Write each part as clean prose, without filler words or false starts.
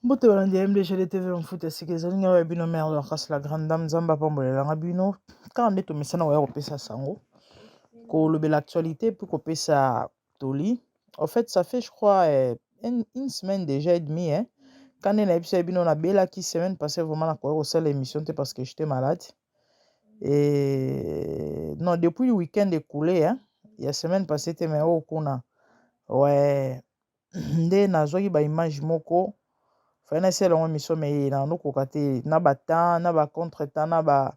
Mbote balandi ya MDG TV mfuta sike ezali nga ya bino mère de la grande dame Nzamba pambolelanga bino kaka nde tomesana koya kopesa sango kolobela l'actualité puis kopesa toli. En fait ça fait je crois une semaine déjà et demie quand on a eu bino na bela qui semaine passée vraiment na koya kosala émission parce que j'étais malade et non depuis le week-end écoulé il y a semaine passée te mais okuna ouais nde nazwaki ba image moko fana c'est la mission mais na nokoka te na ba temps na ba contre-temps na ba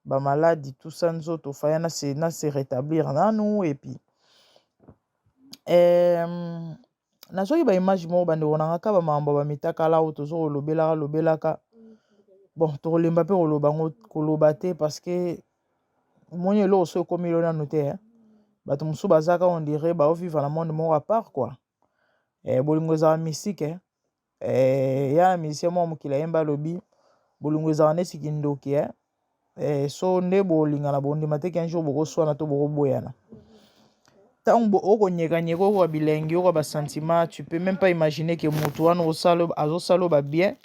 maladie tout ça nzoto fana na se rétablir nanu et puis nazwaki ba image moko bandeko na ngaka ba mambo ba mitakala o tozo lobelaka bon to lemba pe koloba te parce que moni lo so komi lo nanu te bato musu bazaka on dirait ba vivre dans le monde moko à part quoi bolingo za mystique ya misien mwa mokili ayemba lobi bolingo ezala neti kindoki so nde bolingana bondima te qu'un jour bokoswana to bokoboyana ntango okonyekanyeka okoka bilengi okoka basentiment tu peux même pas imaginer que motu wana azosala ba bien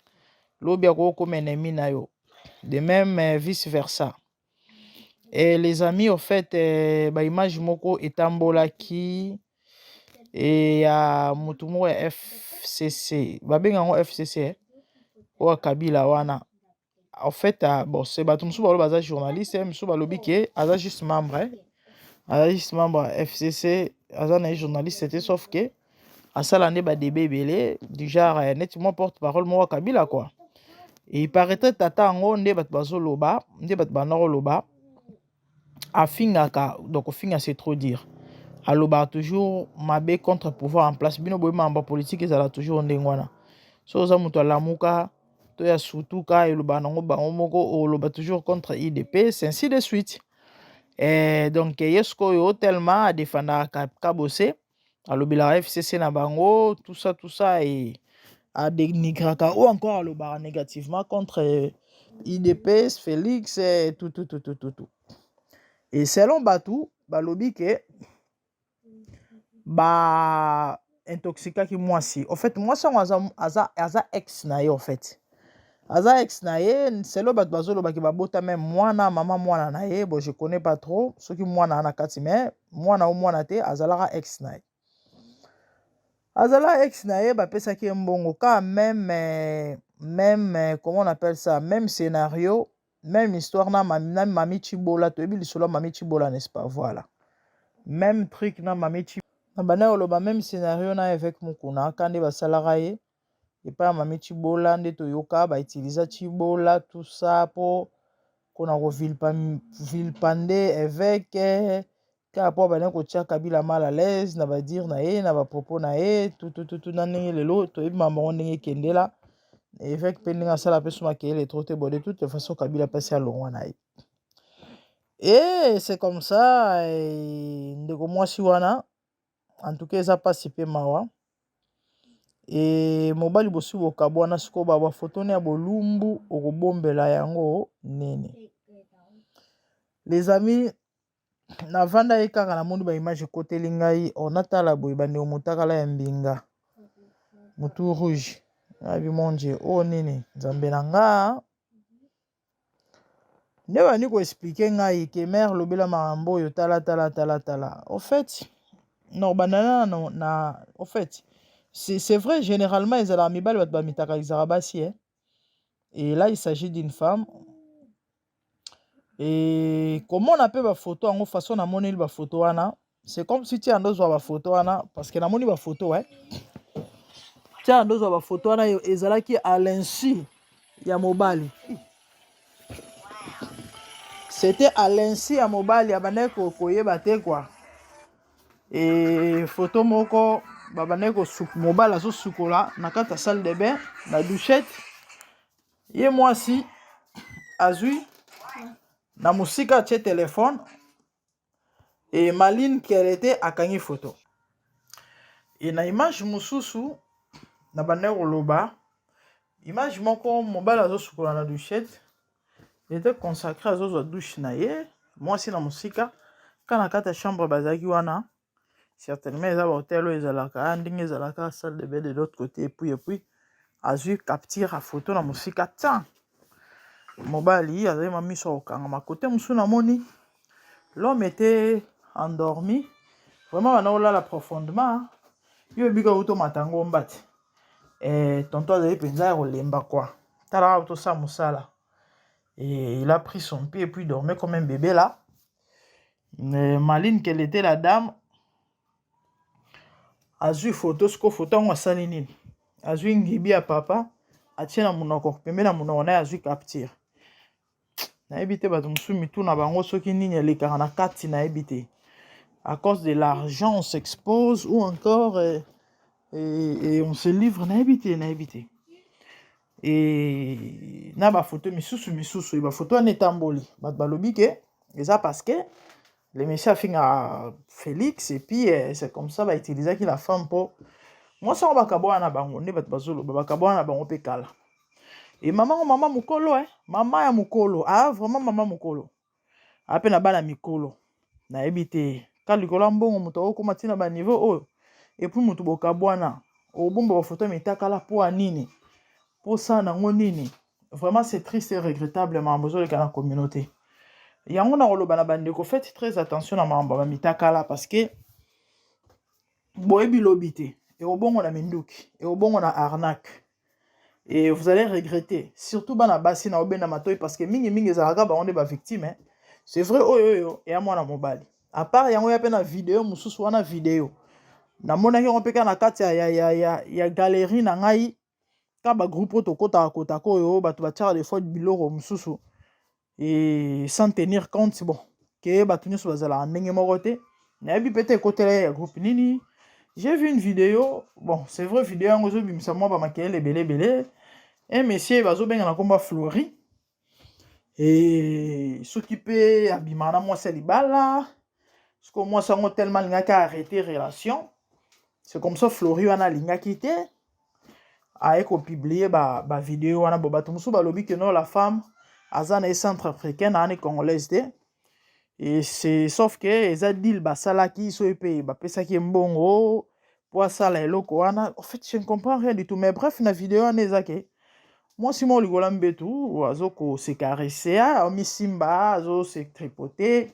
lobi akokoma ennemi na yo de même vice versa et les amis au fait baimage moko etambolaki et ya motu moko ya FCC babenga yango FCC oyo Kabila wana en fait bon c'est bato mosusu balobi aza journaliste mosusu balobi ke aza juste membre FCC aza na journaliste te sauf que asala nde badebe ebele du genre neti mwa porte parole moko Kabila quoi et il paraîtrait tata yango nde bato bazoloba nde bato banda koloba afingaka donc ofinga c'est trop dire aloba toujours mabe contre pouvoir en place bino boyema mamba politique ezala toujours ndenge wana so oza moto alamuka to ya sutuka eloba nango bango moko oloba toujours contre IDP c'est ainsi de suite donc yesko oyo tellement adefendaka kabose alobelaka FCC na bango tout ça et adenigraka ou encore alobaka négativement contre IDP Félix tout et selon Batou balobi ke ba intoxikaki mwasi en fait mwasi yango aza ex na ye en fait aza ex na ye selo bato bazolobaki babota même mwana mama mwana na ye bon je connais pas trop soki mwana na kati mais mwana te azalaka ex na ye azala ex na ye bapesaki mbongo ka même comment on appelle ça même scénario même histoire na mami Chibola toyebi lisolo mami Chibola n'est-ce pas voilà même truc na mami Chibola na bana oloba même scénario na avec mukuna kande basalaka ye et pas mami Chibola nde toyoka ba utiliser Chibola tout ça pour kona ko vilpande évêque ka po bana ko tia Kabila mal à l'aise na ba dire na ye na ba propos na ye tout na ndenge lelo toyebi mama ndenge kendela évêque pe ndenge asala pe suma kele trop te bon de toute façon Kabila passe à longwa na ye et c'est comme ça ndeko mwasi wana en tout cas eza pasi pe mawa et mobali bosi bokabwana siko ba photo ne ya bolumbu okobombela yango nene les amis na vanda ye kaka na moni ba image koteli ngai onatala boye bande omutakala ya mbinga mutu rouge abi mon Dieu oh nene nzambe na nga nde bani ko expliquer ngai ke mère lobela makambo oyo tala en fait non banana na en fait c'est vrai généralement ils allaient mi bal ba mitaka izarabasi et là il s'agit d'une femme et comment on appelle ba photo en façon na moni ba photo wana c'est comme si tu ando zo ba photo wana parce que na moni ba photo tu ando zo ba photo wana ezalaki à l'insu ya mobali c'était à l'insu ya mobali abane ko koyeba te quoi et photo moko babane ko mobali azo sukola na kata salle de bain na douchette ye mwasi azui na musika tie téléphone et maline qu'elle était akangi photo et na image mususu na bane koloba Image moko mobile azosukola na douchette. Il était consacré à zozwa douche na ye. Moi si na musika kana kata chambre bazaki wana. Certainement eza hotel oyo ezalaka ndenge ezalaka salle de bain de l'autre côté et puis azui capture à photo na musika tan. Mobali azali mamiso okanga côté musu na moni. L'homme était endormi. Vraiment bana olala profondément. Yo bika uto matango mbati. Tonton azali penza ya kolemba quoi. Tala auto sa musala. Et il a pris son pied et puis dormait comme un bébé là. Maline qu'elle était la dame. Azui photo photo ngo asali nini. Azui ngibi ya papa. Atie na munoko pembe na munoko na azui capture. Na ebité bato musu mitu na bango soki nini elekaka na kati na ebité. À cause de l'argent on s'expose ou encore et on se livre na ebité. Et na ba photo misusu et ba photo anetamboli bat balobi ke eza parce que le monsieur a fait à Félix et puis c'est comme ça va utiliser qui la femme pour moi ça on va kabwa na bango ne bat bazolo ba kabwa na bango pe kala et maman mukolo maman ya mukolo vraiment maman mukolo ape na bana mikolo na ebité kalikolo mbongo muto okoma tina ba niveau oyo et puis muto bokabwana obumba ba photo mitakala po anini. Pour ça, vraiment c'est triste et regrettable mais besoin de la communauté. Yango na oloba na bandeko faites très attention na mamba mitakala parce que boyebi lobité et obongo na minduki et obongo na arnaque et vous allez regretter surtout bana basi na obena matoyi parce que mingi ezalaka ba onde ba victime c'est vrai oyo et à moi na mobali à part yango ya pe na vidéo mususu wana vidéo na mona ki on peka na kati ya galerie na ngai. Ka ba groupe to kota koyo bato ba tchara des fois biloko mususu et sans tenir compte bon que bato nyusu bazala ndenge moko te na yebi pete kotela ya groupe nini. J'ai vu une vidéo bon c'est vrai vidéo yango zo bimisa moi ba makele belé un monsieur bazo benga na komba Flori et s'occuper abimana moi c'est libala parce que moi ça ngo tellement lingaka arrêter relation c'est comme ça Flori wana lingaki te. A publié ba vidéo wana bo bato musu balobi que non la femme azana e centre africain na congolaise te et c'est sauf que eza deal basalaki so epe ba pesaki mbongo pour sala eloko wana en fait je ne comprends rien du tout mais bref na vidéo wana ezake moi si mo ligola mbetu azoko se caresser omi simba azo se tripoter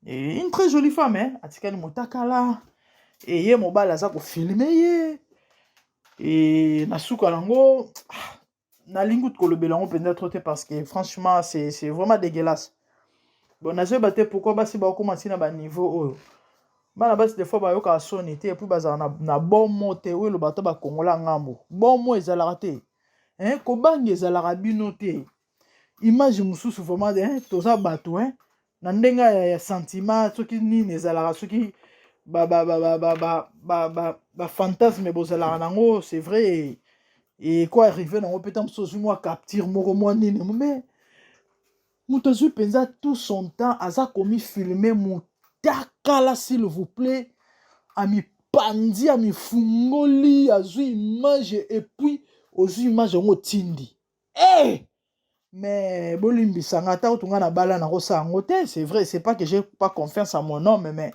et une très jolie femme atikani motakala et ye mobala azako filmer ye. Et nasuka lango na lingout kolobela ngo peut-être te parce que franchement c'est vraiment dégueulasse. Bon nazo baté pourquoi basi ba ko matina ba niveau oyo. Bana basi des fois ba yoka sonité et puis baza na bon moté oyo lo bato ba kongola ngambo. Bon mo ezala te. Ko bangi ezala bino te. Image mususu vraiment toza bato na ndenga ya sentiment soki nini ezala soki ba fantasme bozala nango c'est vrai et quoi arriver nango peut-être msozu moi capture moko moi nini mais mutazu penza tout son temps aza komi filmer mutakala s'il vous plaît ami pandi ami fungoli azu image et puis ozu image ngo tindi mais bolimbisanga ta otunga na bala na kosa ngo te c'est vrai c'est pas que j'ai pas confiance en mon homme mais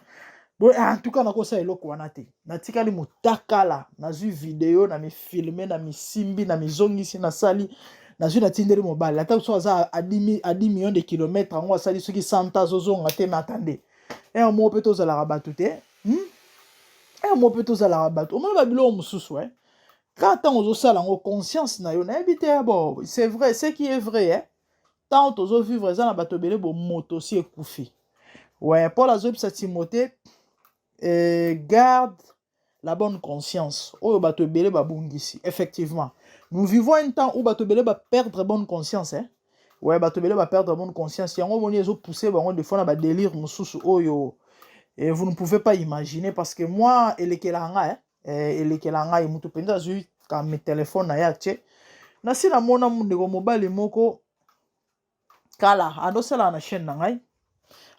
bon, en tout cas, na kosa eloko wana te. Na tikali mutakala, na zu vidéo, na mi filmer, na mi simbi, na mi zongisi na sali, na zu na tindeli mobile. Ata so aza à 10 millions de kilomètres, ngo asali soki 100 ans zonga te mais attendez. Un mot peut aux la rabatu te. Un mot peut aux la rabatu. O mona babilo mususu Quand on ozo sala ngo conscience na yo na ebité bon, c'est vrai, ce qui est vrai Tant ozo vivre ça na bato belé bo moto si ekufi. Ouais, Paul Azop sa Timothée garde la bonne conscience. Oyo bato belé babungisi. Effectivement. Nous vivons un temps où bato belé ba perdre bonne conscience Ouais, bato belé ba perdre bonne conscience. Yango boni ezo pousser bango des fois na ba délire mususu oyo. Et vous ne pouvez pas imaginer parce que moi elekelanga elekelanga et mutu penda zu ka mes téléphones na yache. Na si na mona ndeko mobali moko kala adosala na chaîne na ngai.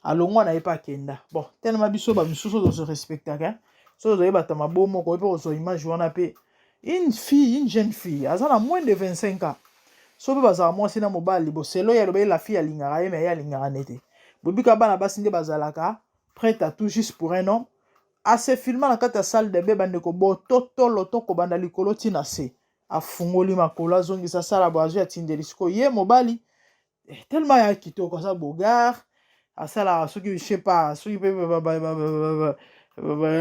Alongwa na yepa kenda. Bon, tellement biso ba misusu zo se respecter so zo yeba ta mabomo ko pe zo image wana pe une jeune fille, elle a moins de 25 ans. So pe bazala mwasi na mobali boselo ya lobe la fille alingaka ye mais ya alingaka nete. Bobika bana basi nde bazalaka prête à tout juste pour un homme. A se filma na kati ya salle de bain bandeko bototolo toko banda likolo tina se. Afungoli makolo azongisa sala boazo ya tindeli siko ye mobali tellement ya kitoko sa bogar asala soki je sais pas soki pe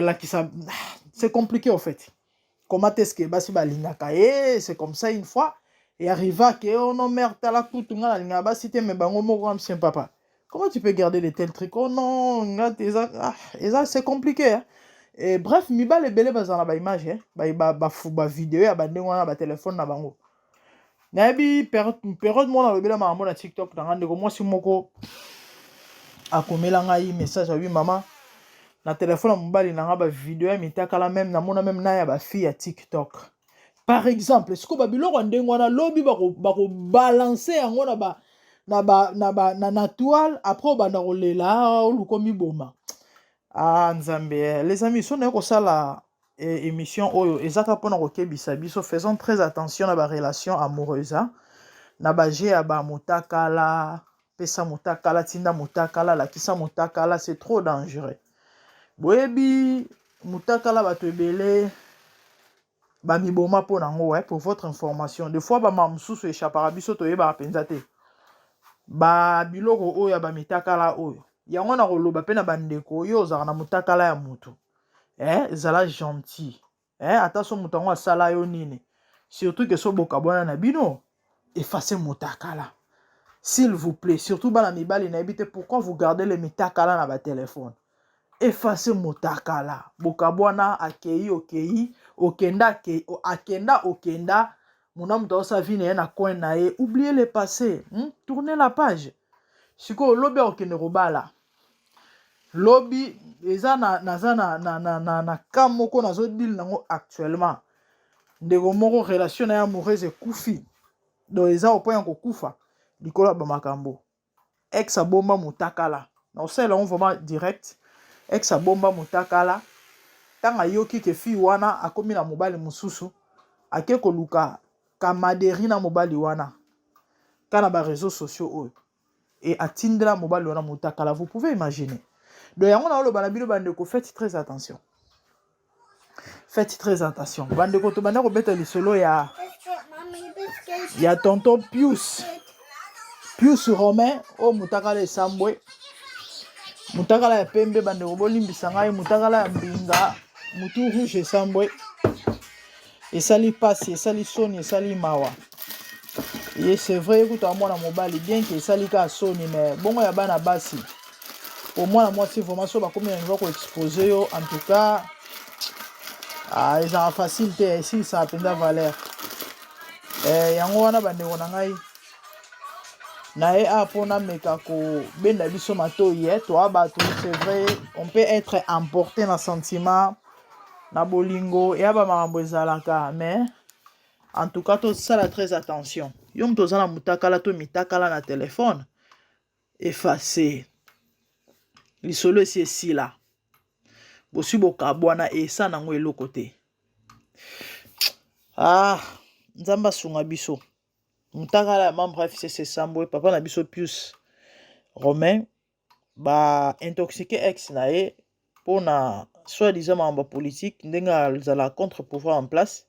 la qui ça c'est compliqué en fait. Comment est-ce que basi balingaka ye c'est comme ça une fois et arriva que oh non merde tala kutunga la linga basi te me bango moko am sien papa. Comment tu peux garder de tels trucs? Oh non, c'est compliqué hein. Et bref, miba les belé bazana ba image hein, ba vidéo ya ba ndengwana ba téléphone na bango. Nabi période mo na lobela ma na TikTok na ngande ko mwasi moko akomela ngai message à lui maman na téléphone na mobali na nga ba vidéo ya mitakala même na mona même na ya ba fille ya TikTok. Par exemple, est-ce que babiloko ndengwana lobi bako balancer yango na toile après banda kolela olukomi boma. Ah nzambe les amis so na ko sala émission oyo ezaka pona ko kebisa biso faisons très attention na ba relation amoureuse na ba je ya ba mutakala pesa mutakala tinda mutakala la kisa mutakala c'est trop dangereux. Boyebi mutakala bato ebele ba miboma pona ngo pour votre information des fois ba mamsusu échappera biso toyeba penza te ba biloko oyo ba mitakala oyo yango na koloba pe na bandeko oyo ozaka na mutakala ya mutu ezala gentil ata so mutu yango asala yo nini surtout que so boka bwana na bino effacez mutakala s'il vous plaît surtout bana mibali na ebite pourquoi vous gardez les mitakala na ba téléphone effacez mutakala boka bwana akei okei okenda okenda mona mutu osa vie na ye na coin na ye oubliez le passé tournez la page siko lobi okende kobala lobi eza na cas moko nazo deal nango actuellement ndeko moko relation na ya amoureuse ekufi donc eza au point ya kokufa likolo ba makambo ex abomba mutakala na osala on vraiment direct ex abomba mutakala tanga yoki ke fi wana akomi na mobali mususu ake koluka kamaderi na mobali wana kana ba réseaux sociaux oyo et atindela mobali wana mutakala vous pouvez imaginer. Donc yango na oloba na bino bandeko faites très attention. Faites très attention. Bandeko to banda ko beta lisolo ya tonton Pius Romain o mutakala esambwe. Mutakala ya pembe bandeko bolimbisa ngai mutakala ya mbinga mutu rouge esambwe. Esali pasi esali soni esali mawa. Et c'est vrai écoute mwana mobali bien que esali ka soni mais bongo ya bana basi. Au moins la moitié formation va combien on va exposer en tout cas ils ont facilité ici ça a peine valeur yango wana bandeko na ngai na e apona meka ko benda biso matoyi to abato c'est vrai on peut être emporté na sentiment na bolingo et aba makambo ezalaka mais en tout cas to sala très attention yo mto zana mutakala to mitakala na téléphone effacer lisolo esi esila bosi bokabwana esa nango eloko te nzamba sunga biso mutakala ya membre ya FCC Sambwe papa na biso Pius Romain ba intoxiqué ex na ye pona soi-disant mamba politique ndenge azala contre-pouvoir en place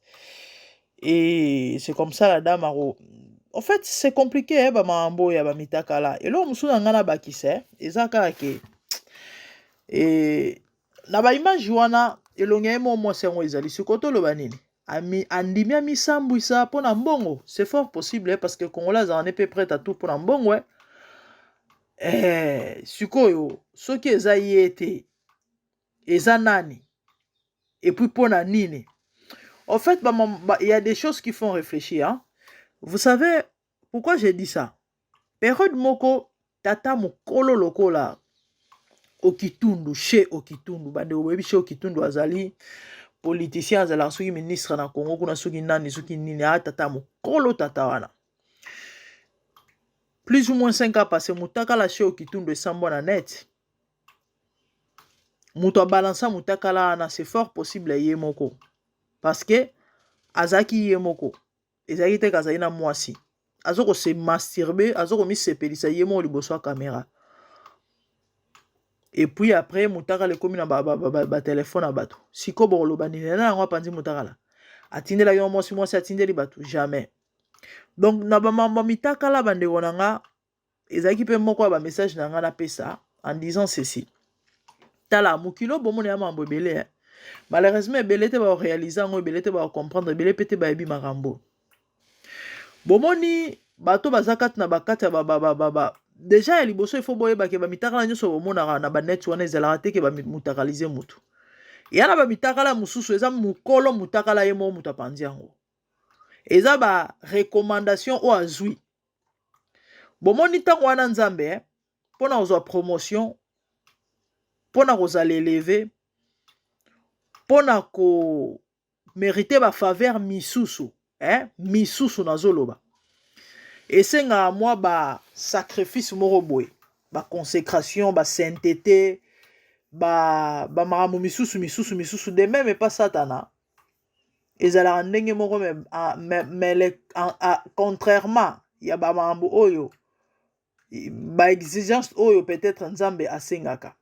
et c'est comme ça la dame en fait c'est compliqué ba mambo ya ba mitakala elo musu na ngana bakise eza kaka ke na ba image wana elonge mo sengo ezali sikoto loba nini andimi amisambwisa pona mbongo c'est fort possible parce que Congolais en est peu prêt à tout pona mbongo sikoyo soki eza yete eza nani et puis pona nini en fait il y a des choses qui font réfléchir hein? Vous savez pourquoi j'ai dit ça période moko tata mokolo lokola Okitundu chez Okitundu bande obebi chez Okitundu azali politicien azala soki ministre na Congo kuna soki nani soki nini tata mokolo tata wana plus ou moins 5 ans passé mutakala chez Okitundu esambo na net muto balança mutakala na c'est fort possible ye moko parce que azaki ye moko ezaki te kazali na mwasi azoko se masturber azoko misepelisa ye moko liboso ya caméra et puis après mutakala ekomi na ba telefone ya bato siko boloba nini na yango apanzi mutakala atindela yo mwasi atindeli bato jamais. Donc na bamamba mitakala bandeko na nga ezalaki mpe moko ya bamessage na nga napesa en disant ceci tala mokilo bomona ya mambo ebele malheureusement ebele te baréalise yango ebele te bacomprendre ebele mpe te bayebi makambo bomoni bato baza kati na bakati ya déjà ya liboso ifo boyebake bamitakala nyonso bomonaka na banet wana ezalaka te ke bamutakalize mutu eya na bamitakala mosusu eza mokolo mutakala ye moko mutu apanzi yango eza barecommandation oyo azwi bomoni ntango wana nzambe mpona kozwa promotion mpona kozala eleve mpona komerite bafaveur misusu misusu nazoloba esengaka mwa basacrifice moko boye baconsécration basainteté bamakambo misusu de même epa satana ezalaka ndenge moko contrairement ya bamakambo oyo baexigence oyo peut-être nzambe asengaka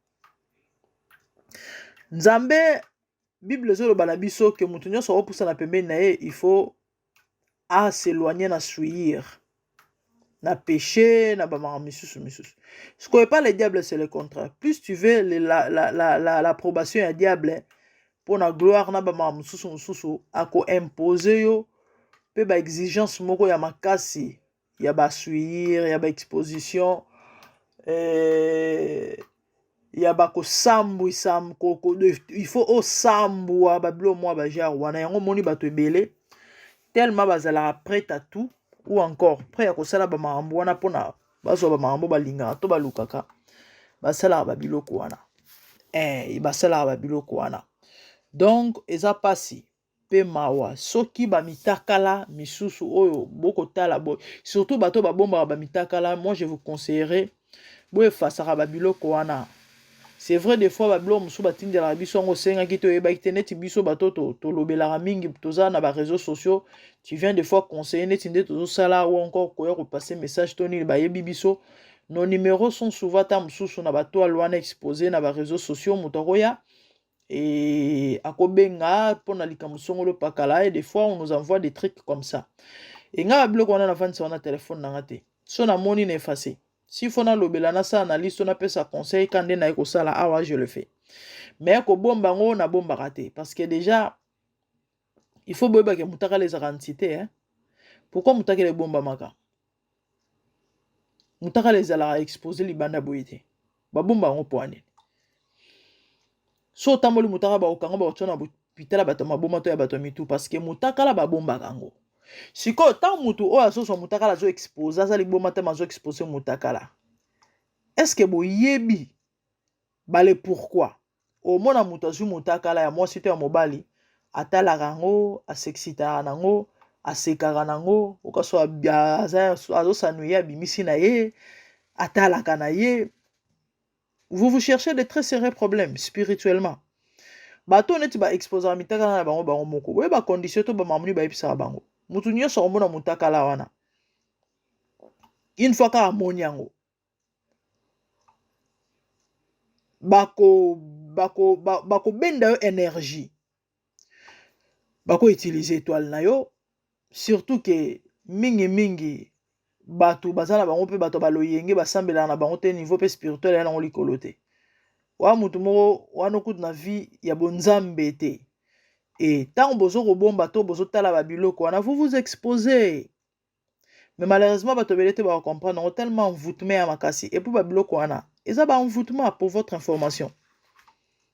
nzambe bible ezoloba na biso ke moto nyonso akopusana pembeni na ye il faut s'éloigner na souillir na péché na bamakambo misusu ce qu'on pas le diable c'est le contraire plus tu veux l'approbation ya diable pour la gloire na bamakambo misusu ako imposer yo pe ba exigence moko ya makasi ya ba souillir ya ba exposition ya ba ko sambwisa il faut osambwa babilo mwa ba genre wana yango moni bato ebele tellement bazalaka prêt à tout ou encore prêt à kosala bamakambo wana mpona bazwa bamakambo balingaka to balukaka basalaka babiloko wana basalaka babiloko wana donc eza pasi mpe mawa soki bamitakala misusu oyo bokotala boy surtout bato babombaka bamitakala moi je vous conseillerais boefasaka babiloko wana. C'est vrai des fois babilo musu batindelaka biso yango osengaki te oyebaki te neti biso bato tolobelaka mingi toza na baréseaux sociaux tu viens des fois conseiller neti nde tozosala ou encore koya kopasser message to nini bayebi biso nos numéros sont souvent ta mosusu na bato alwana exposé na baréseaux sociaux moto akoya et akobenga mpona likambo songolo pakala et des fois on nous envoie des trucs comme ça et nga babiloko wana navandisa wana telefone nanga te so namoni na effacé. Si faut na lobela na sa analyse on appelle ça conseil quand na eko sala awa je le fais mais ko bomba ngo na bomba raté parce que déjà il faut boyeba ke mutaka les identités pourquoi mutaka les bomba maka mutaka les ala exposer libanda boyete ba bomba ngo poane so tamboli mutaka ba okanga ba otona pitala bato maboma to ya bato mitu parce que mutaka la ba bomba kango siko tant mutu o asoso mutakala zo expose aza liboma te mazo expose mutakala est-ce que boyebi bale pourquoi au mona mutu azu mutakala ya mwasi to ya mobali atalaka ngo asexitaka nango asekaka nango okaso azosanuye abimisi na ye atalaka na ye vous cherchez de très sérieux problèmes spirituellement bato neti ba expose mitakala na bango moko boye ba condition to ba mamuni ba episa bango mutu nyonso omona mutakala wana une fois ka amoni yango bako benda yo énergie bako utiliser étoile na yo surtout que mingi bato bazala bango pe bato baloyenge basambela na bango te niveau pe spirituel na likolo te wa mutu moko wana kutu na vie ya bonzambe te. Et tant bozo robomba to bozo tala babiloko wana vous vous exposez. Mais malheureusement bato belete ba comprendre tellement envoûtement ya makasi et puis babiloko wana eza ba envoûtement pour votre information.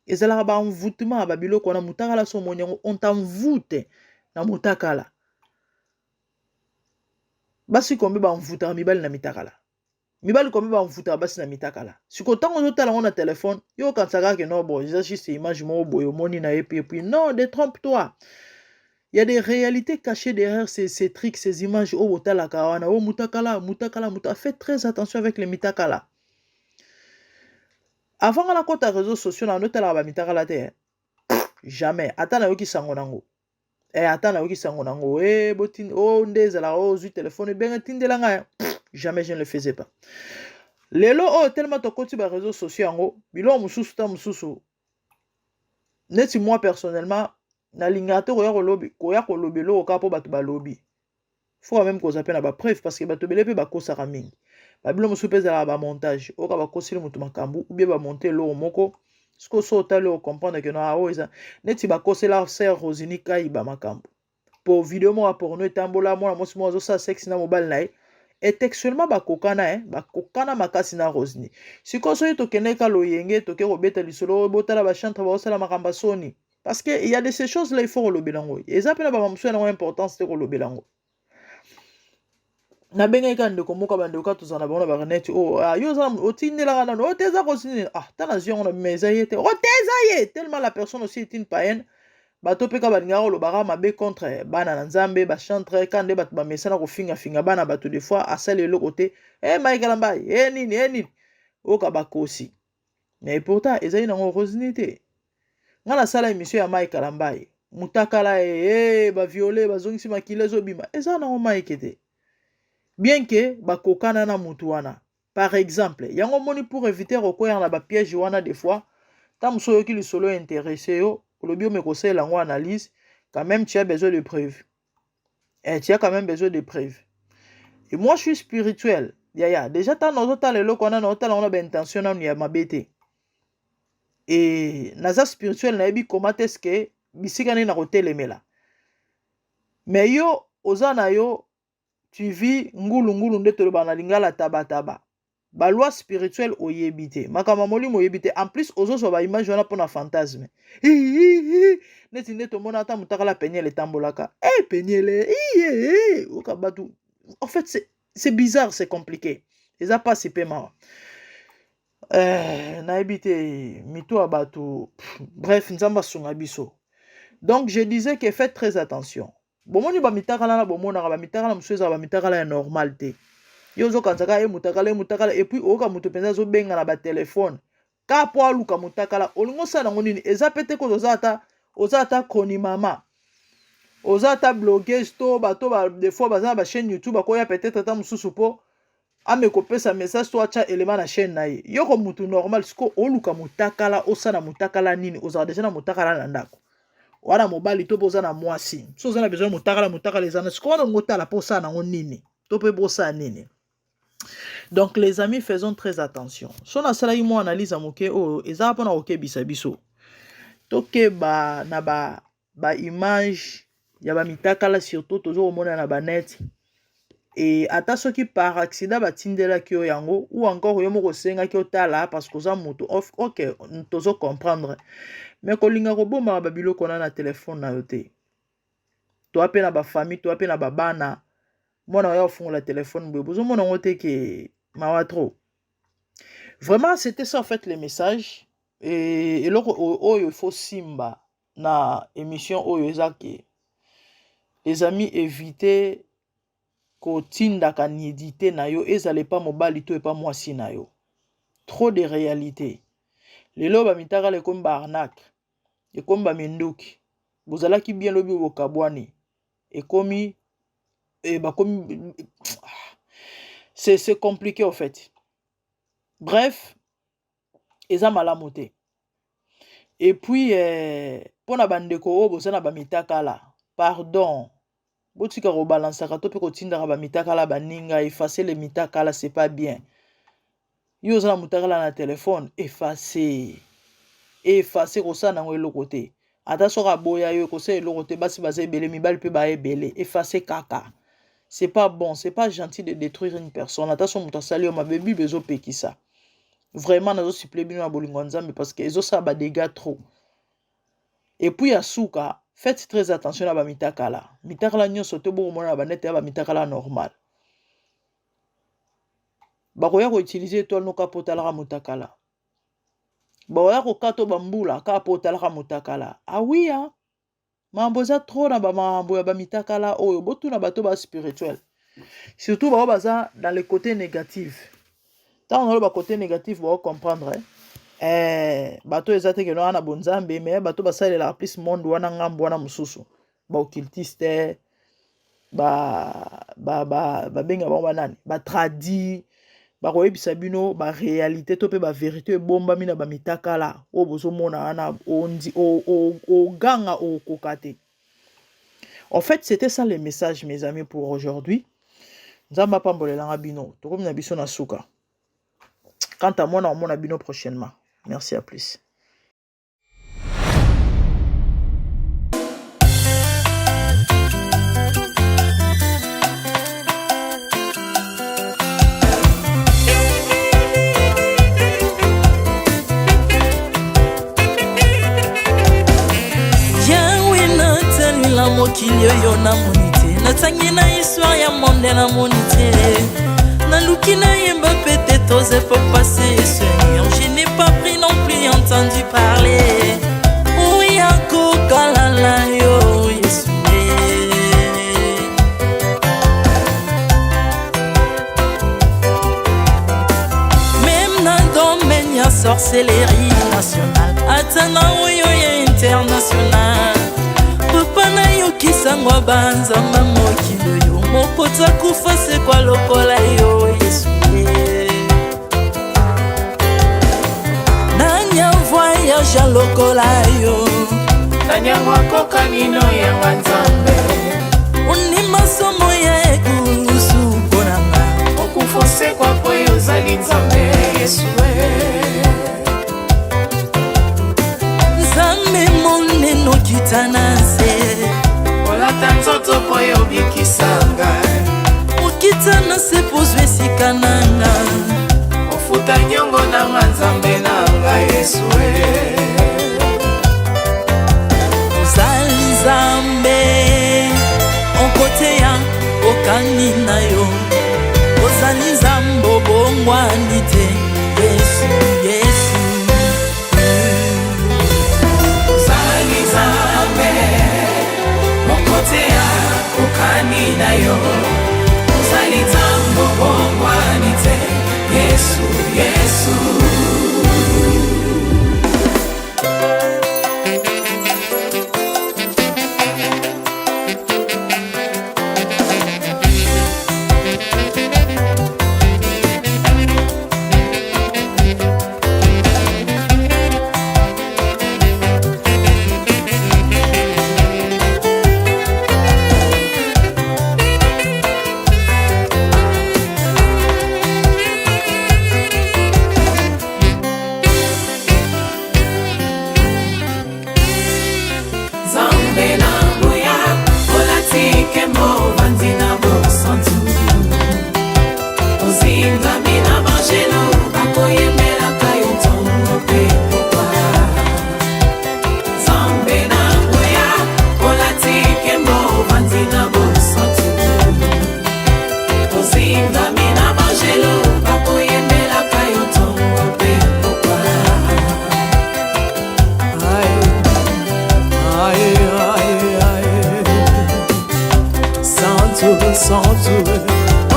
Ezala ba envoûtement babiloko wana mutakala so monyango on t'envoûte na mutakala. Basi kombe ba envoûta mibali na mitakala. Mibali kombe ba envoûta basi na mitakala. Siko tango zo tala na téléphone yo kansaka ke no bon c'est juste image mo boyo moni na et puis non détrompe-toi. Il y a des réalités cachées derrière ces trucs, ces images. Oh, mutakala, faites très attention avec les mitakala. Avant qu'on a compte réseaux sociaux, on a noté la mitakala te. Jamais. Attends, yoki sangonango. Attends, na sango nango botin o ndezala o zu téléphone benga tindela nga. Jamais je ne le faisais pas. Lelo tellement tokoti ba réseaux sociaux yango bilo mususu ta mususu. Neti moi personnellement na lingato koya kolobi lo ka po bato balobi. Faut même qu'on appelle ba preuve parce que bato belepe ba kosaka mingi. Ba bilo mususu peza ba montage o ka ba kosili mutu makambu ou bien ba monter lo moko. Ce que so tali o comprendre que na o eza neti ba kosela sœur Rosini kai ba makambu. Pour vidéo mo porno etambola mwana mosi mo zo sa sexe na mobile na et textuellement bakokana makasi na Rosini. Siko so to keneka lo yenge to ke robeta lisolo botala ba chantre ba osala makamba soni parce que il y a de ces choses là il faut le bilango. Et ça pena ba mamso na importance te ko le bilango. Na benga ka ndeko moka bande ka tozana ba ba net yo za otindela kana o teza Rosini tana zion na meza yete o teza ye tellement la personne aussi est une païenne. Bato peka balinga lo bara mabe contre bana na nzambe ba chantre kande bato ba mesana ko finga bana bato des fois asale le côté Michael Mbaye nini oka bakosi mais pourtant ezali na Rosini te ngana sala émission ya Michael Mbaye mutakala ba violer bazongisi makile zo bima eza na Mike te bien que bakokana na mutu wana par exemple yango moni pour éviter rekoya na ba piège wana des fois tam so ki li solo intéressé yo le bio me conseille la analyse, quand même tu as besoin de preuves. Et tu as quand même besoin de preuves. Et moi je suis spirituel. Déjà t'as nos autres les locaux on a intention on y a ma bête. Et naza spirituel na ebi comment est-ce que bisika na hotel emela. Mais yo ozana yo tu vis ngulu ndeto le bana lingala taba. Ba loi spirituelle oyebite makama molimo oyebite en plus ozo ba image wana pona fantasme neti neto mona ata mutakala penyele tambolaka penyele okabatu en fait c'est bizarre, c'est compliqué eza pas si pema na ebite mito abatu bref nzamba sunga biso. Donc je disais que faites très attention bomoni ba mitakala na bomona ba mitakala musueza ba mitakala ya normalité. Yozo kanzaka mutakala et puis oka mutu penza zo benga na ba téléphone ka po aluka mutakala olingo sana ngonini eza pete ko ozata koni mama ozata blogueuse to bato ba des fois baza ba chaîne YouTube ko ya peut-être ta mususu po ame ko pesa message to acha élément na chaîne na ye yoko mutu normal siko oluka mutakala osana mutakala nini oza déjà na mutakala na ndako wana mobali to boza na mwasi so oza na besoin mutakala ezana siko wana ngotala po sana ngonini to pe bosa nini. Donc les amis, faisons très attention. Si on a ça là, moi analyse à moke oh eza pa na oke bisabiso. Toke na ba image ya ba mitakala surtout toujours mona na ba net. Et ata soki par accident ba tindela ki o yango ou encore yo moko senga ki otala parce que za moto OK tozo comprendre. Mais ko linga ko boma ba biloko na téléphone na yote. To apena ba famille, to apena ba bana. Moi na ya fungola téléphone boye bozo mona ngote ke mawa trop. Vraiment, c'était ça en fait le message. Et là, il faut simba na émission Oyozaki. Les amis, évitez qu'on tinda kan éditer na yo, ezale pas mobile to et pas moi si na yo. Trop de réalité. Les loba mitara le comme arnaque. Et comme ba minduki. Vous allez qui bien lobi wokabwani. Et comme c'est compliqué en fait. Bref, eza malamu te. Et puis pona bandeko o bozana ba mitakala. Pardon. Botika ko balansaka to pe ko tindaka ba mitakala baninga effacer les mitakala c'est pas bien. Yo zana mutakala na téléphone effacer ko sana ngo eloko te. Ata soka boya yo ko se eloko te basi baze ebele mibali pe ba ebele effacer kaka. C'est pas bon, c'est pas gentil de détruire une personne. Attention mutasali o mabebi bezo pekisa. Vraiment nazo supplé bino na bolingo nzambe parce que ezo sa ba dégâts trop. Et puis asuka, faites très attention à ba mitakala. Mitakala nyonso te bo mona ba net ya ba mitakala normal. Ba koya ko utiliser étoile no kapotala ka mutakala. Ba koya ko kato bambula kapotala ka mutakala. Ah oui hein. Mambo za trop na ba mambo ya ba mitakala oyo botu na bato ba spirituel. Surtout ba baza dans le côté négatif. Tant on a le côté négatif, vous comprendre. Bato ezate que no ana bonzambe mais bato basalela plus monde wana ngambo wana mususu. occultiste benga bango banani tradi bakoyebisa bino réalité to pe vérité ebombami na bamitakala oyo bozomona wana oganga okoka te. En fait, c'était ça le message, mes amis, pour aujourd'hui. Nzamba pambolelanga bino tokomi na biso na suka. Quant à moi, on a bino prochainement. Merci, à plus. mokili oyo namoni te natangi na histoire ya monde namoni te naluki nayemba pete toze po passer Seigneur je n'ai pas pris non plus entendu parler oya kokalala yo Yesu même na domaine ya sorcellerie nationale atana oyo ya international papa na yo kisangwa banzamba mokili yo mokota kufa se kwa lokola yo Yesu nanya voyage lokola yo nanya wakoka nino ya wanzambe uni masomo ya ekusu konanga okufose kwa poyo zali nzambe Yesu nzambe moneno kitana se olata nzoto poyo bikisanga okitana se pozwe sikananga ofuta nyongo na nzambe nanga Yesu ozali nzambe onkote ya okani na yo ozali nzambe obongwani te Yesu Yesu ozali nzambe onkote ya okani na yo ozali nzambe obongwani te Yesu Yesu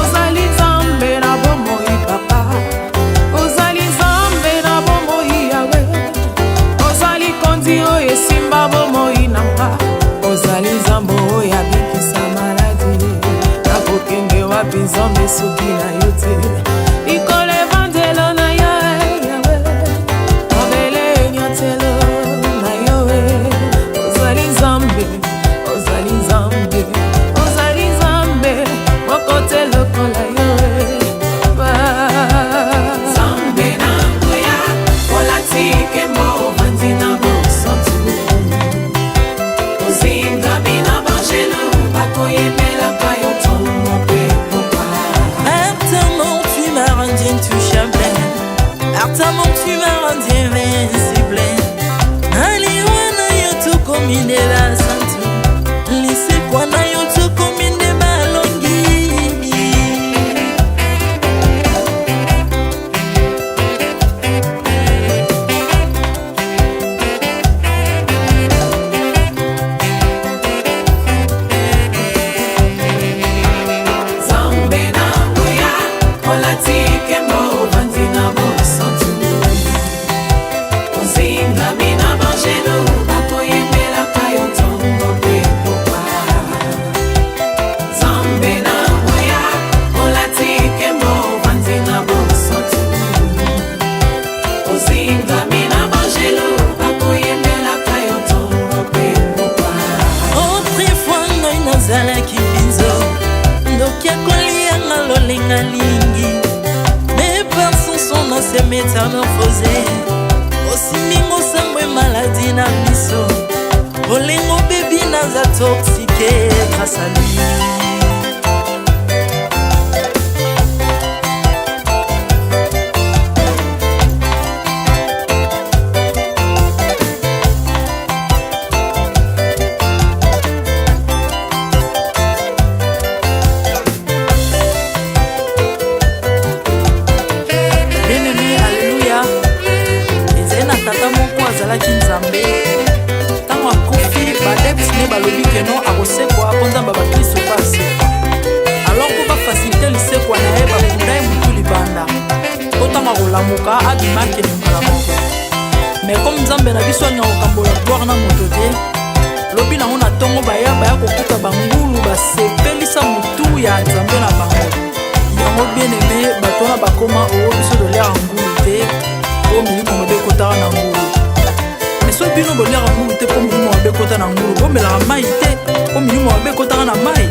ozali nzambe na bomoi papa ozali nzambe na bomoi yawe ozali konzi oyo esimba bomoi na nga ozali nzambe oyo abikisa maladi nakokende wapi nzambe soki na yo te likolo evangelo na yo yawe mabele nyatelo na yo ozali nzambe ozali nzambe kote lokola yo zambe na ngoya olatike mbo vanzina bosantu ozinga bina bangelo bakoyemela kayo tongo pe popa Artamon tu m'as rendu intouchable Artamon tu m'as rendu invincible Aliwana yo to komine la santu Lise kwa na yo to komine balongi se métamorphosé. Osimingo sambwe maladie na biso. Olengo baby naza toxiqué grâce à lui. Tango akufi badepsine balobi keno akosekwa akonzamba bakristo pasi alors ko bafacilite lisekwa na ye bakunda ye mutu libanda otanga kolamuka abimaki ningala moko mais comme nzambe na biso anya kokambola gloire na moto te lobi nango na ntongo baya kokuta bangulu basepelisa mutu ya nzambe na bango yango bien aimé bato na bakoma oyo biso dolera ngulu te o milimo mabe kotaka na ngulu so bino bolera ngulu te po milimo mabe kota na ngulu bomelaka mai te po milimo mabe kotaka na mai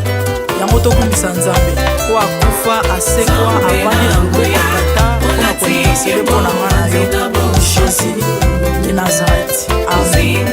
yango tokumbisa nzambe po akufa asekwa avandi na loboko ya tata mpona kolingasele mpona nga na yo jésus de nazareth amen.